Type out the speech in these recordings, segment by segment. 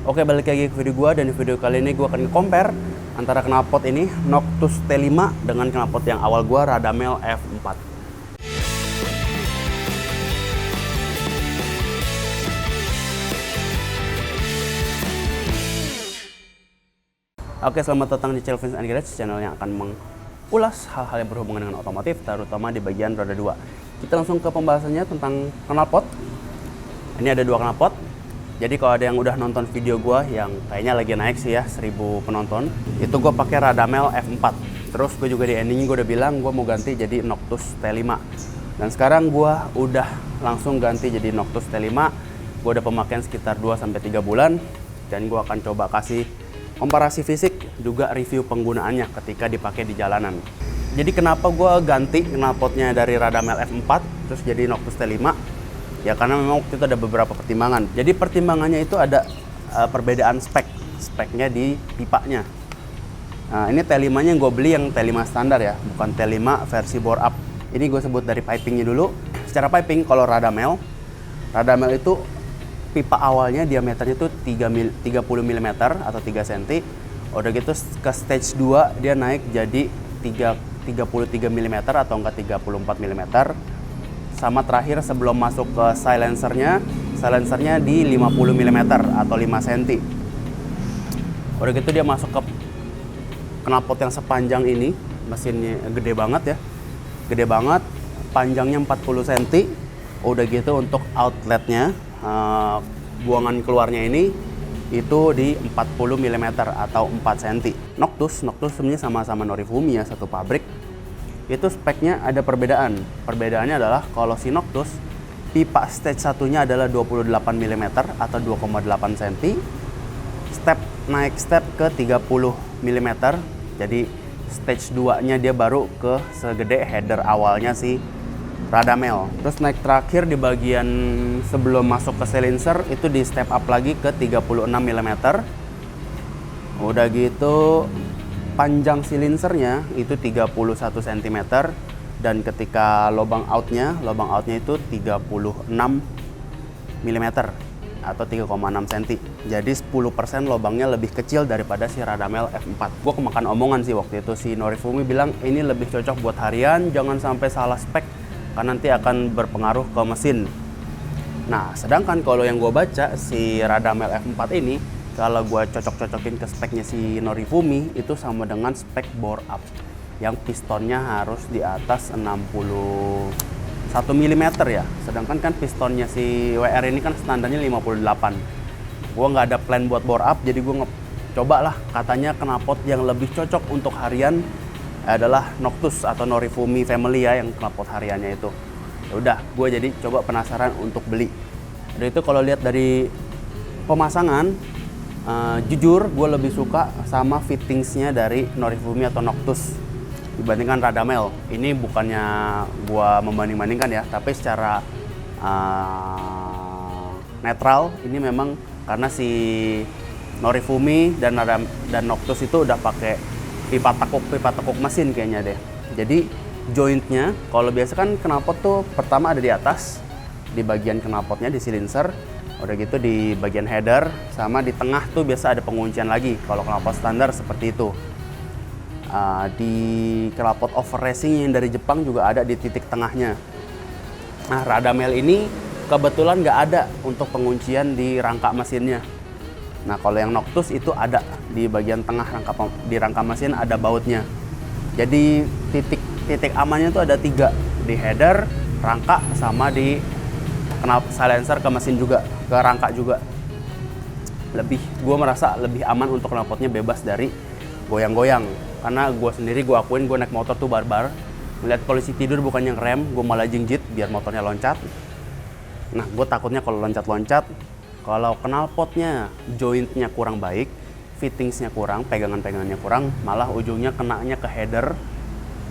Oke, balik lagi ke video gua, dan di video kali ini gua akan compare antara knalpot ini Noctus T5 dengan knalpot yang awal gua, Radamel F4. Oke, selamat datang di channel Vince and Garage, channel yang akan mengulas hal-hal yang berhubungan dengan otomotif, terutama di bagian roda 2. Kita langsung ke pembahasannya tentang knalpot. Ini ada dua knalpot. Jadi kalau ada yang udah nonton video gue yang kayaknya lagi naik sih ya, 1000 penonton, itu gue pakai Radamel F4. Terus gue juga di endingnya gue udah bilang gue mau ganti jadi Noctus T5. Dan sekarang gue udah langsung ganti jadi Noctus T5. Gue udah pemakaian sekitar 2-3 bulan, dan gue akan coba kasih komparasi fisik, juga review penggunaannya ketika dipakai di jalanan. Jadi kenapa gue ganti knalpotnya dari Radamel F4 terus jadi Noctus T5? Ya karena memang waktu itu ada beberapa pertimbangan. Jadi pertimbangannya itu ada perbedaan speknya di pipanya. Nah, ini T5-nya yang gue beli yang T5 standar ya, bukan T5 versi bore up. Ini gue sebut dari pipingnya dulu. Secara piping, kalau Radamel itu pipa awalnya diameternya itu 30 mm atau 3 cm. Udah gitu ke stage 2 dia naik jadi 33 mm atau enggak 34 mm. Sama terakhir sebelum masuk ke silencernya di 50 mm atau 5 cm. Udah gitu dia masuk ke knalpot yang sepanjang ini. Mesinnya gede banget ya, gede banget, panjangnya 40 cm. Udah gitu untuk outletnya, buangan keluarnya ini itu di 40 mm atau 4 cm. Noctus sebenarnya sama-sama Norifumi ya, satu pabrik. Itu speknya ada perbedaan. Perbedaannya adalah kalau si Noctus, pipa stage satunya adalah 28 mm atau 2,8 cm. Naik step ke 30 mm. Jadi stage 2-nya dia baru ke segede header awalnya si Radamel. Terus naik terakhir di bagian sebelum masuk ke silencer itu di step up lagi ke 36 mm. Udah gitu panjang silencernya itu 31 cm, dan ketika lubang outnya itu 36 mm atau 3,6 cm. Jadi 10% lubangnya lebih kecil daripada si Radamel F4. Gue kemakan omongan sih waktu itu, si Norifumi bilang ini lebih cocok buat harian, jangan sampai salah spek karena nanti akan berpengaruh ke mesin. Nah, sedangkan kalau yang gue baca si Radamel F4 ini, kalau gue cocok-cocokin ke speknya si Norifumi, itu sama dengan spek bore up yang pistonnya harus di atas 61 mm ya. Sedangkan kan pistonnya si WR ini kan standarnya 58. Gue nggak ada plan buat bore up, jadi gue coba lah, katanya knalpot yang lebih cocok untuk harian adalah Noctus atau Norifumi family ya, yang knalpot hariannya itu. Ya udah, gue jadi coba penasaran untuk beli. Dan itu kalau lihat dari pemasangan, jujur gue lebih suka sama fittingsnya dari Norifumi atau Noctus dibandingkan Radamel. Ini bukannya gue membanding-bandingkan ya, tapi secara netral ini memang karena si Norifumi dan Noctus itu udah pakai pipa tekuk mesin kayaknya deh. Jadi jointnya, kalau biasa kan knalpot tuh pertama ada di atas, di bagian knalpotnya di silencer. Udah gitu di bagian header, sama di tengah tuh biasa ada penguncian lagi kalau knalpot standar seperti itu. Di knalpot over racing yang dari Jepang juga ada di titik tengahnya. Nah, Radamel ini kebetulan nggak ada untuk penguncian di rangka mesinnya. Nah, kalau yang Noctus itu ada di bagian tengah di rangka mesin ada bautnya. Jadi titik amannya tuh ada 3, di header, rangka, sama di silencer ke mesin juga, ke rangka juga. Gue merasa lebih aman untuk knalpotnya bebas dari goyang-goyang. Karena gue sendiri, gue akuin, gue naik motor tuh barbar. Melihat polisi tidur bukan yang rem, gue malah jinjit biar motornya loncat. Nah, gue takutnya kalau loncat-loncat, kalau knalpotnya jointnya kurang baik, fittingsnya kurang, pegangan-pegangannya kurang, malah ujungnya kenanya ke header,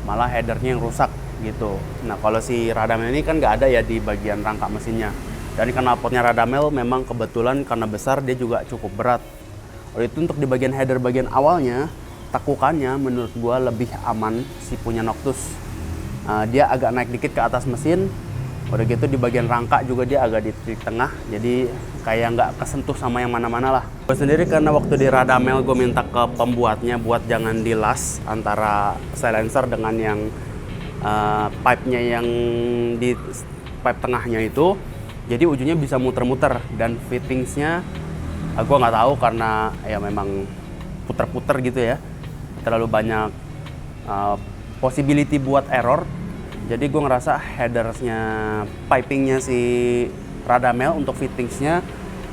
malah headernya yang rusak gitu. Nah, kalau si Radamel ini kan nggak ada ya di bagian rangka mesinnya. Dan knalpotnya Radamel memang kebetulan karena besar dia juga cukup berat. Oleh itu untuk di bagian header bagian awalnya, tekukannya menurut gua lebih aman si punya Noctus. Dia agak naik dikit ke atas mesin. Udah gitu di bagian rangka juga dia agak di titik tengah, jadi kayak nggak kesentuh sama yang mana-mana lah. Gue sendiri karena waktu di Radamel gue minta ke pembuatnya buat jangan dilas antara silencer dengan yang pipe-nya yang di pipe tengahnya itu, jadi ujungnya bisa muter-muter dan fittingsnya gue nggak tahu karena ya memang puter-puter gitu ya, terlalu banyak possibility buat error. Jadi gue ngerasa headersnya, pipingnya si Radamel untuk fittingsnya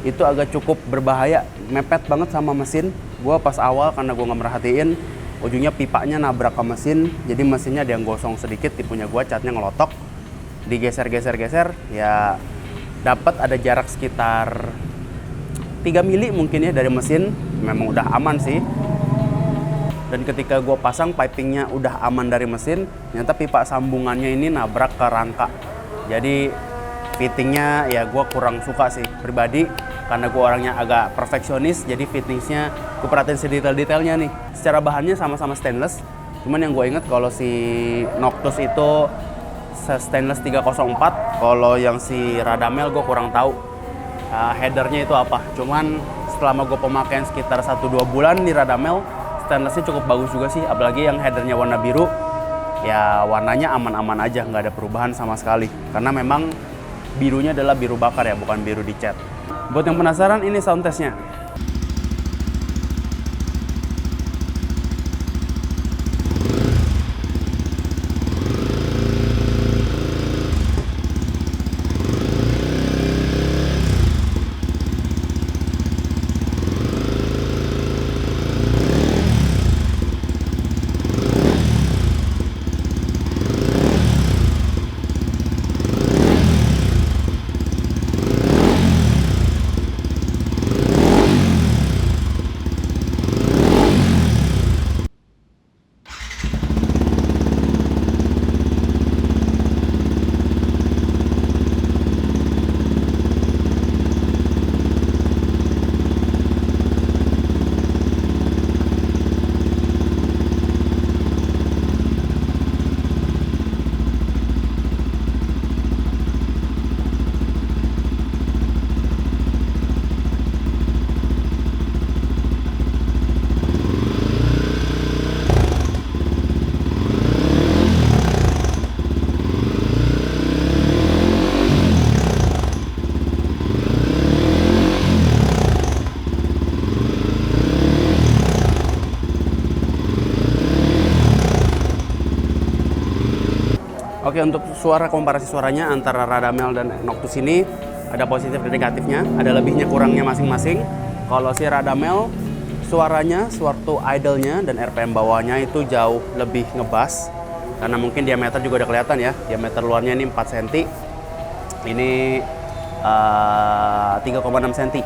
itu agak cukup berbahaya, mepet banget sama mesin. Gue pas awal karena gue nggak merhatiin, ujungnya pipanya nabrak ke mesin, jadi mesinnya ada yang gosong sedikit. Di punya gue catnya ngelotok, digeser-geser-geser, ya dapat ada jarak sekitar 3 mili mungkin ya dari mesin. Memang udah aman sih. Dan ketika gue pasang pipingnya udah aman dari mesin, ternyata pipa sambungannya ini nabrak ke rangka. Jadi fittingnya ya gue kurang suka sih pribadi, karena gue orangnya agak perfeksionis. Jadi fittingsnya gue perhatiin sedetail-detailnya nih. Secara bahannya sama-sama stainless, cuman yang gue inget kalau si Noctus itu stainless 304, kalau yang si Radamel gue kurang tahu headernya itu apa. Cuman selama gue pemakaian sekitar 1-2 bulan di Radamel, stainlessnya cukup bagus juga sih, apalagi yang headernya warna biru, ya warnanya aman-aman aja, nggak ada perubahan sama sekali. Karena memang birunya adalah biru bakar ya, bukan biru dicat. Buat yang penasaran, ini sound testnya. Oke, untuk suara, komparasi suaranya antara Radamel dan Noctus ini ada positif dan negatifnya, ada lebihnya kurangnya masing-masing. Kalau si Radamel, suaranya, suatu idle-nya dan RPM bawahnya itu jauh lebih ngebas, karena mungkin diameter juga udah kelihatan ya, diameter luarnya ini 4 cm, ini 3,6 cm.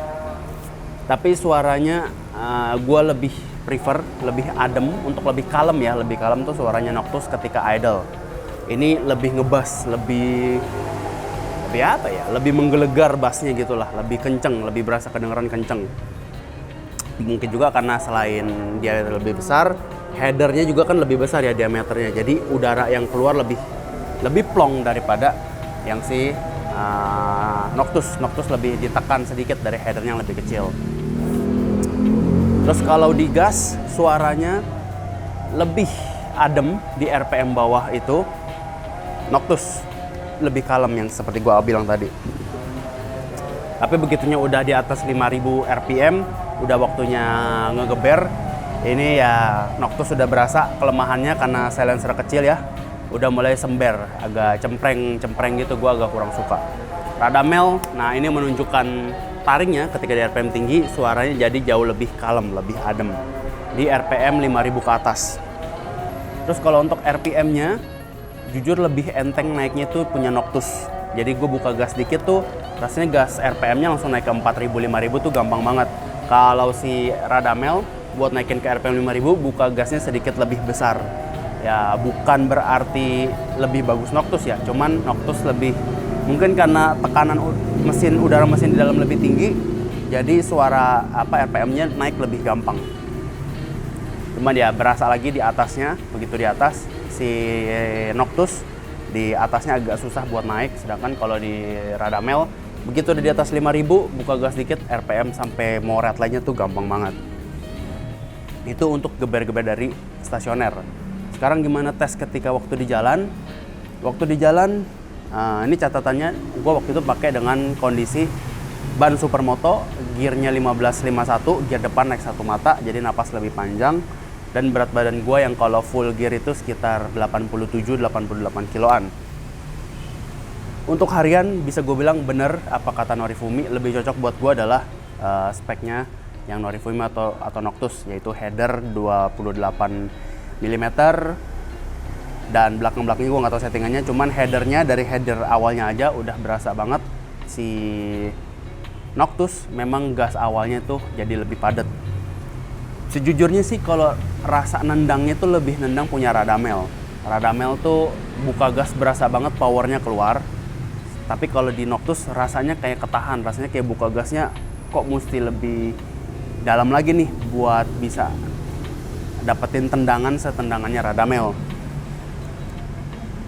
Tapi suaranya gue lebih prefer, lebih adem, untuk lebih kalem ya, lebih kalem tuh suaranya Noctus ketika idle. Ini lebih ngebas, lebih apa ya, lebih menggelegar bassnya gitulah, lebih kenceng, lebih berasa kedengeran kenceng. Mungkin juga karena selain dia lebih besar, headernya juga kan lebih besar ya diameternya, jadi udara yang keluar lebih plong daripada yang si Noctus lebih ditekan sedikit dari headernya yang lebih kecil. Terus kalau di gas, suaranya lebih adem di RPM bawah itu. Noctus lebih kalem yang seperti gua bilang tadi. Tapi begitunya udah di atas 5000 RPM, udah waktunya ngegeber. Ini ya Noctus sudah berasa kelemahannya karena silencer kecil ya. Udah mulai sember, agak cempreng gitu, gua agak kurang suka. Radamel, nah ini menunjukkan taringnya ketika di RPM tinggi, suaranya jadi jauh lebih kalem, lebih adem. Di RPM 5000 ke atas. Terus kalau untuk RPM-nya, jujur lebih enteng naiknya tuh punya Noctus. Jadi gue buka gas dikit tuh, rasanya gas RPM-nya langsung naik ke 4000, 5000 tuh gampang banget. Kalau si Radamel, buat naikin ke RPM 5000, buka gasnya sedikit lebih besar. Ya bukan berarti lebih bagus Noctus ya, cuman Noctus lebih, mungkin karena tekanan mesin, udara mesin di dalam lebih tinggi, jadi suara RPM-nya naik lebih gampang. Cuman ya berasa lagi di atasnya, begitu di atas si Noctus Di atasnya agak susah buat naik, sedangkan kalau di Radamel begitu udah di atas 5000 buka gas dikit RPM sampai mau red line-nya tuh gampang banget. Itu untuk geber-geber dari stasioner. Sekarang gimana tes ketika waktu di jalan? Waktu di jalan, ini catatannya, gue waktu itu pakai dengan kondisi ban Supermoto, gearnya 1551, gear depan naik satu mata, jadi napas lebih panjang. Dan berat badan gue yang kalau full gear itu sekitar 87-88 kiloan. Untuk harian bisa gue bilang bener apa kata Norifumi, lebih cocok buat gue adalah speknya yang Norifumi atau Noctus, yaitu header 28 mm dan belakang-belakangnya gue nggak tahu settingannya, cuman headernya dari header awalnya aja udah berasa banget si Noctus. Memang gas awalnya tuh jadi lebih padat. Sejujurnya sih kalau rasa nendangnya tuh lebih nendang punya Radamel. Radamel tuh buka gas berasa banget powernya keluar. Tapi kalau di Noctus rasanya kayak ketahan, rasanya kayak buka gasnya kok mesti lebih dalam lagi nih buat bisa dapetin tendangan setendangannya Radamel.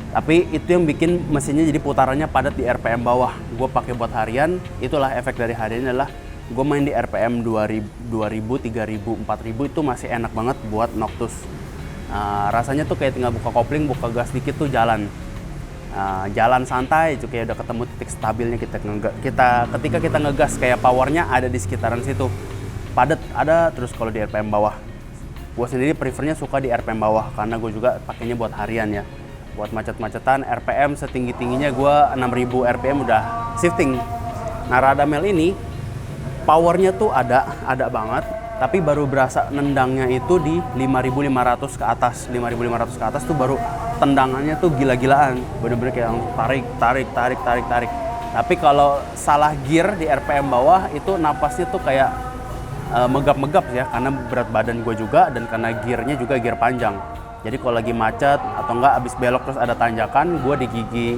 Tapi itu yang bikin mesinnya jadi putarannya padat di RPM bawah. Gue pakai buat harian, itulah efek dari harian adalah gue main di RPM 2000, 3000, 4000 itu masih enak banget buat Noctus. Rasanya tuh kayak tinggal buka kopling, buka gas dikit tuh jalan. Jalan santai, itu kayak udah ketemu titik stabilnya ketika kita ngegas, kayak powernya ada di sekitaran situ. Padat ada terus kalau di RPM bawah. Gue sendiri prefernya suka di RPM bawah karena gue juga pakainya buat harian ya. Buat macet-macetan RPM setinggi-tingginya gue 6000 RPM udah shifting. Nah, Radamel ini powernya tuh ada banget, tapi baru berasa nendangnya itu di 5500 ke atas. 5500 ke atas tuh baru tendangannya tuh gila-gilaan. Bener-bener kayak tarik. Tapi kalau salah gear di RPM bawah itu napasnya tuh kayak megap-megap ya, karena berat badan gue juga dan karena gearnya juga gear panjang. Jadi kalau lagi macet atau enggak abis belok terus ada tanjakan, gue di gigi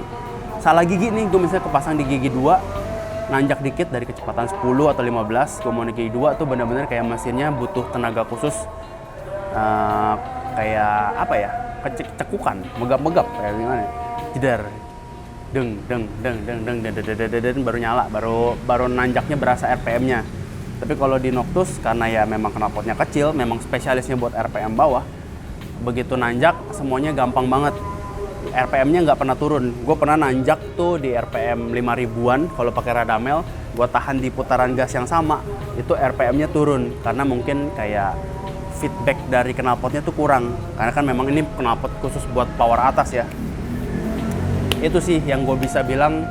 salah gigi nih, gue misalnya kepasang di gigi 2, nanjak dikit dari kecepatan 10 atau 15, gue mau di gigi 2 tuh bener-bener kayak mesinnya butuh tenaga khusus, kayak apa ya, cekukan, megap-megap kayak gimana, jeder, deng baru nyala, baru nanjaknya berasa RPM-nya. Tapi kalau di Noctus karena ya memang knalpotnya kecil, memang spesialisnya buat RPM bawah, begitu nanjak semuanya gampang banget. RPM-nya nggak pernah turun. Gue pernah nanjak tuh di RPM 5000-an kalau pakai Radamel, gue tahan di putaran gas yang sama, itu RPM-nya turun karena mungkin kayak feedback dari knalpotnya tuh kurang. Karena kan memang ini knalpot khusus buat power atas ya. Itu sih yang gue bisa bilang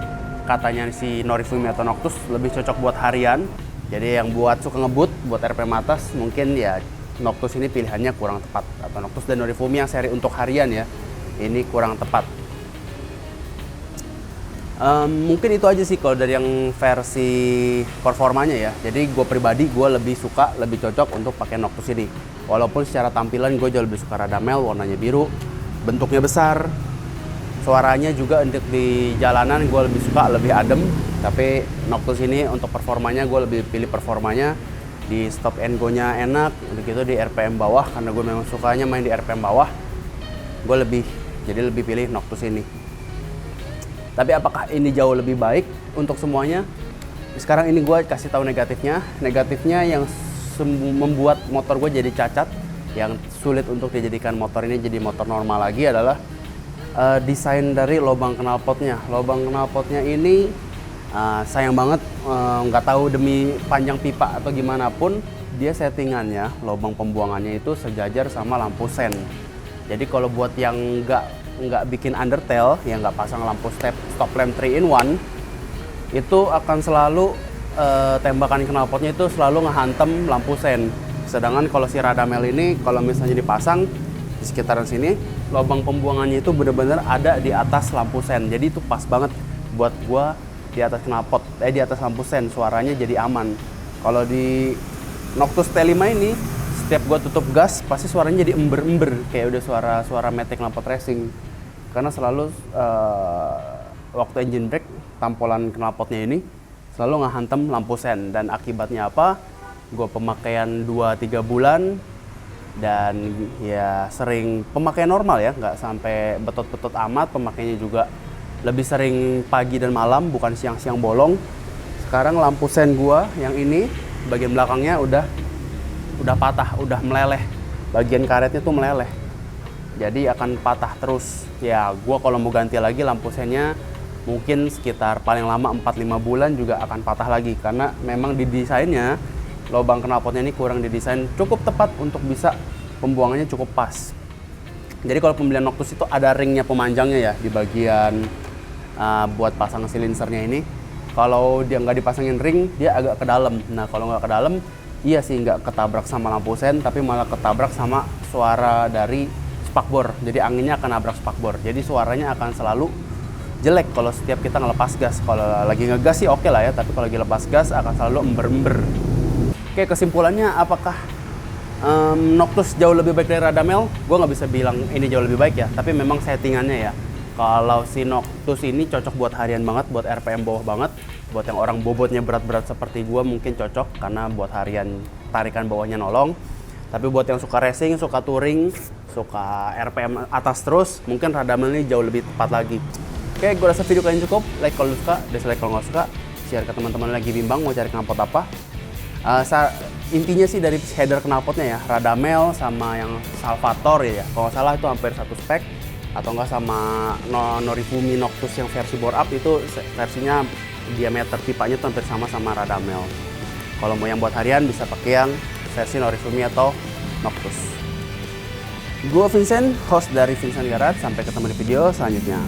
katanya si Norifumi atau Noctus lebih cocok buat harian. Jadi yang buat suka ngebut, buat RPM atas mungkin ya Noctus ini pilihannya kurang tepat. Atau Noctus dan Norifumi yang seri untuk harian ya, ini kurang tepat. Mungkin itu aja sih kalau dari yang versi performanya ya. Jadi gue pribadi gue lebih suka, lebih cocok untuk pakai Noctus ini. Walaupun secara tampilan gue jauh lebih suka Radamel, warnanya biru, bentuknya besar, suaranya juga untuk di jalanan gue lebih suka, lebih adem. Tapi Noctus ini untuk performanya gue lebih pilih performanya. Di stop and go-nya enak, begitu di RPM bawah karena gue memang sukanya main di RPM bawah. Gue lebih pilih Noctus ini. Tapi apakah ini jauh lebih baik untuk semuanya? Sekarang ini gue kasih tahu negatifnya. Negatifnya yang membuat motor gue jadi cacat, yang sulit untuk dijadikan motor ini jadi motor normal lagi adalah desain dari lubang knalpotnya. Lubang knalpotnya ini sayang banget, nggak tahu demi panjang pipa atau gimana pun, dia settingannya, lubang pembuangannya itu sejajar sama lampu sen. Jadi kalau buat yang nggak bikin undertail, yang nggak pasang lampu stop lamp 3-in-1, itu akan selalu tembakan knalpotnya itu selalu ngehantem lampu sen. Sedangkan kalau si Radamel ini, kalau misalnya dipasang di sekitaran sini, lubang pembuangannya itu benar-benar ada di atas lampu sen. Jadi itu pas banget buat gua di atas knalpot, di atas lampu sen, suaranya jadi aman. Kalau di Noctus T5 ini, setiap gua tutup gas pasti suaranya jadi ember-ember, kayak udah suara Matic knalpot racing. Karena selalu waktu engine brake, tampolan knalpotnya ini selalu ngehantem lampu sen. Dan akibatnya apa? Gua pemakaian 2-3 bulan dan ya sering pemakaian normal ya, nggak sampai betot-betot amat. Pemakaiannya juga lebih sering pagi dan malam, bukan siang-siang bolong. Sekarang lampu sen gua yang ini bagian belakangnya udah patah, udah meleleh. Bagian karetnya tuh meleleh. Jadi akan patah terus. Ya, gua kalau mau ganti lagi lampu sennya mungkin sekitar paling lama 4-5 bulan juga akan patah lagi, karena memang didesainnya lubang knalpotnya ini kurang didesain cukup tepat untuk bisa pembuangannya cukup pas. Jadi kalau pembelian Noctus itu ada ringnya pemanjangnya ya di bagian buat pasang silinsernya ini. Kalau dia nggak dipasangin ring, dia agak ke dalam. Nah kalau nggak ke dalam, iya sih nggak ketabrak sama lampu sen, tapi malah ketabrak sama suara dari spakbor. Jadi anginnya akan nabrak spakbor. Jadi suaranya akan selalu jelek kalau setiap kita ngelepas gas. Kalau lagi ngegas sih oke lah ya, tapi kalau lagi lepas gas akan selalu ember-ember. Oke, kesimpulannya apakah Noctus jauh lebih baik dari Radamel? Gue nggak bisa bilang ini jauh lebih baik ya, tapi memang settingannya ya. Kalau si Noctus ini cocok buat harian banget, buat RPM bawah banget. Buat yang orang bobotnya berat-berat seperti gue mungkin cocok, karena buat harian tarikan bawahnya nolong. Tapi buat yang suka racing, suka touring, suka RPM atas terus, mungkin Radamel ini jauh lebih tepat lagi. Oke, gue rasa video kalian cukup. Like kalau suka, dislike kalau nggak suka. Share ke teman-teman lagi bimbang mau cari knalpot apa. Intinya sih dari header knalpotnya ya, Radamel sama yang Salvatore ya, kalau nggak salah itu hampir satu spek, atau nggak sama Norifumi Noctus yang versi bore up itu versinya diameter pipanya itu hampir sama Radamel. Kalau mau yang buat harian bisa pakai yang versi Norifumi atau Noctus. Gue Vincent, host dari Vincent Garage. Sampai ketemu di video selanjutnya.